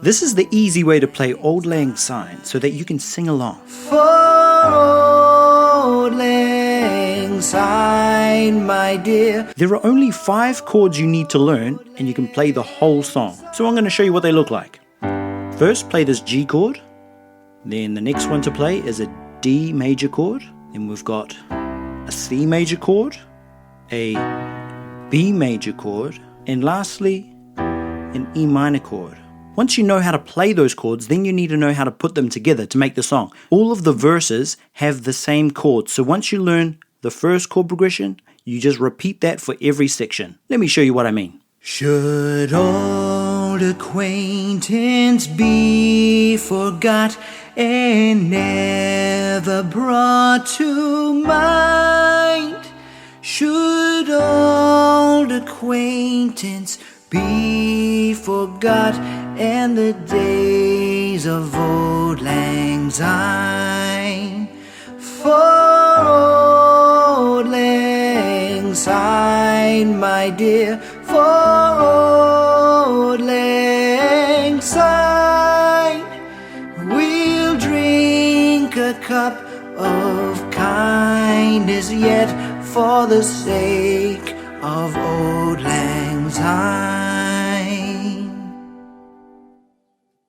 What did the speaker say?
This is the easy way to play Auld Lang Syne so that you can sing along. For Auld Lang Syne, my dear. There are only 5 chords you need to learn and you can play the whole song. So I'm going to show you what they look like. First, play this G chord. Then the next one to play is a D major chord. Then we've got a C major chord, a B major chord, and lastly, an E minor chord. Once you know how to play those chords, then you need to know how to put them together to make the song. All of the verses have the same chords, so once you learn the first chord progression, you just repeat that for every section. Let me show you what I mean. Should old acquaintance be forgot and never brought to mind? Should old acquaintance be forgot and the days of Auld Lang Syne? For Auld Lang Syne, my dear, for Auld Lang Syne, we'll drink a cup of kindness yet for the sake of Auld Lang Syne.